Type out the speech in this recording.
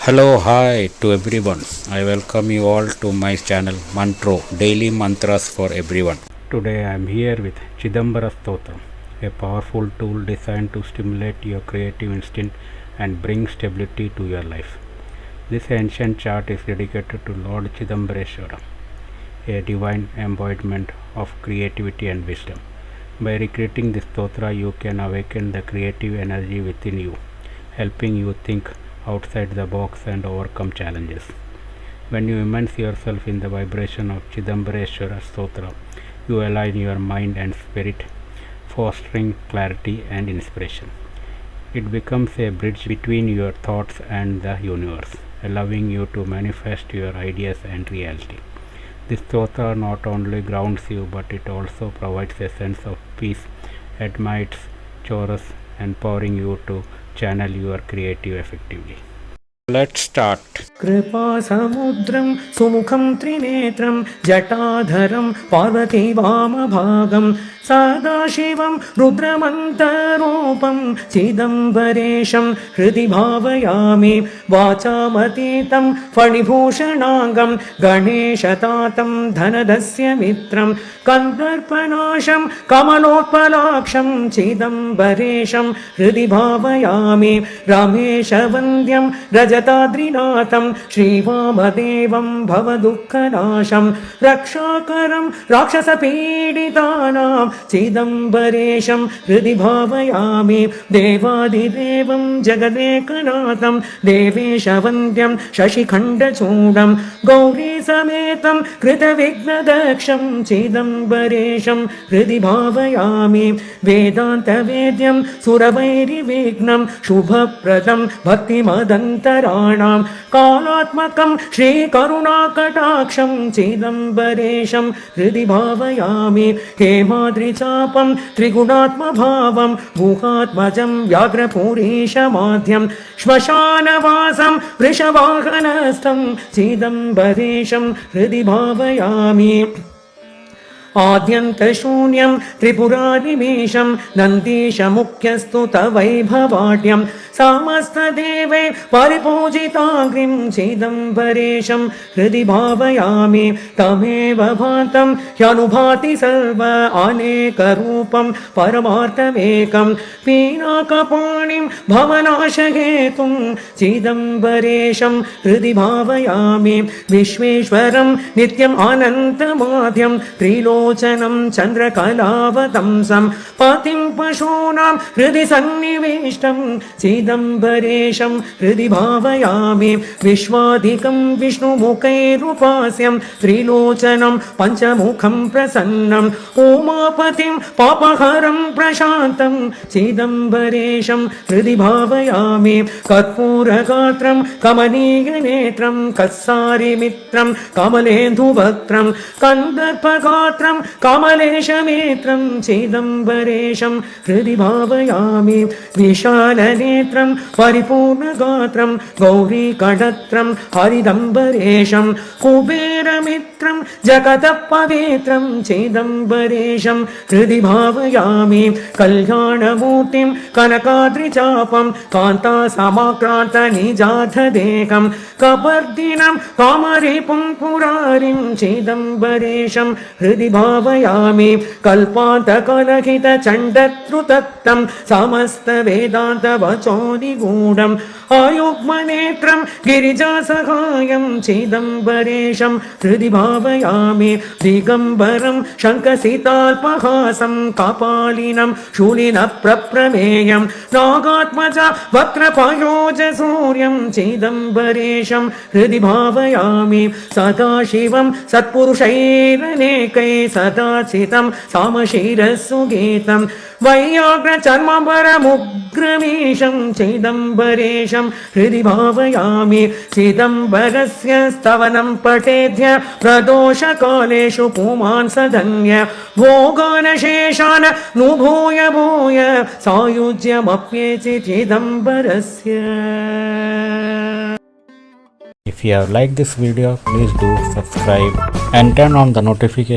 Hello, hi to everyone. I welcome you all to my channel Mantro, Daily Mantras for Everyone. Today I am here with Chidambara Stotram, a powerful tool designed to stimulate your creative instinct and bring stability to your life. This ancient chart is dedicated to Lord Chidambareshwara, a divine embodiment of creativity and wisdom. By recreating this stotra, you can awaken the creative energy within you, helping you think outside the box and overcome challenges. When you immerse yourself in the vibration of Chidambareshwara Stotra, you align your mind and spirit, fostering clarity and inspiration. It becomes a bridge between your thoughts and the universe, allowing you to manifest your ideas and reality. This stotra not only grounds you, but it also provides a sense of peace amidst chores, empowering you to channel your creative effectively. Let's start. कृपासमुद्रं सुमुखं त्रिनेत्रं जटाधरं Parvati वामभागं सदाशिवं रुद्रमन्तरूपं चिदम्बरेशं हृदि भावयामि वाचामतीतं फणिभूषणाङ्गं गणेशतातं धनदस्य मित्रं कन्दर्पनाशं कमलोत्पलाक्षं चिदम्बरेशं हृदि भावयामि रमेशवन्द्यं रजताद्रिनाथं श्रीवामदेवं भवदुःखनाशं रक्षाकरं राक्षसपीडितानां चिदम्बरेशं हृदि भावयामि देवादिदेवं जगदेकनाथं देवेशवन्द्यं शशिखण्डचूडं गौरीसमेतं कृतविघ्नदक्षं चिदम्बरेशं हृदि भावयामि वेदान्तवेद्यं सुरवैरिविघ्नं शुभप्रदं भक्तिमदन्तराणां कालात्मकं श्रीकरुणाकटाक्षं चिदम्बरेशं हृदि भावयामि हेमाद्रिचापं त्रिगुणात्मभावं गुहात्मजं व्याघ्रपुरीशमाद्यं श्मशानवासं वृषवाहनस्थं चिदम्बरेशं हृदि भावयामि आद्यन्तशून्यं त्रिपुरारिमीशं नन्दीशमुख्यस्तु तवैभवाढ्यं समस्तदेवै परिपूजिताग्निं चिदम्बरेशं हृदि भावयामि तमेव भान्तं ह्यनुभाति सर्व अनेकरूपं परमार्थमेकं पीनाकपाणिं भवनाशहेतुं चिदम्बरेशं हृदि भावयामि विश्वेश्वरं नित्यम् अनन्तमाद्यं त्रिलोचनं चन्द्रकलावतंसं पतिं पशूनां हृदि सन्निविष्टं चिदम्बरेशं हृदि भावयामि विश्वाधिकं विष्णुमुखैरुपास्यं त्रिलोचनं पञ्चमुखं प्रसन्नं उमापतिं पापहरं प्रशान्तं चिदम्बरेशं हृदि भावयामि कर्पूरगात्रं कमनीयनेत्रं कस्सारिमित्रं कमलेन्दुवक्त्रं कन्दर्पगात्रं कमलेशमित्रं चिदम्बरेशं हृदि भावयामि विशालनेत्रं परिपूर्णगात्रं गौरीकडत्रं हरिदम्बरेशं कुबेरमित्रं जगतपवित्रं चिदम्बरेशं हृदि भावयामि कल्याणमूर्तिं कनकाद्रिचापं कान्तासमाक्रान्तनिजातदेकं कपर्दिनं कामरिपुं पुरारिं चिदम्बरेशं हृदि भावयामि कल्पान्तकलहितचण्डत्रुतत्तं समस्तवेदान्तवचोनिगूढम् अयुग्मनेत्रं गिरिजासहायं चिदम्बरेशं हृदि भावयामि दिगम्बरं शङ्खसिताल्पहासं कपालिनं शूलिनप्रप्रमेयं नागात्मज वक्त्रपयोजसूर्यं चिदम्बरेशं हृदि भावयामि सदाशिवं सत्पुरुषैरनेकै सदाचितं सामशीरसुगीतं वैयाघ्रचर्मपरमुग्रमीशं चिदम्बरेशं हृदि भावयामि चिदम्बरस्य स्तवनं पठेद्य प्रदोषकालेषु पुमान् सधन्य भोगानशेषान् नुभूय भूय सायुज्यमप्येति चिदम्बरस्य. If you have liked this video, please do subscribe and turn on the notification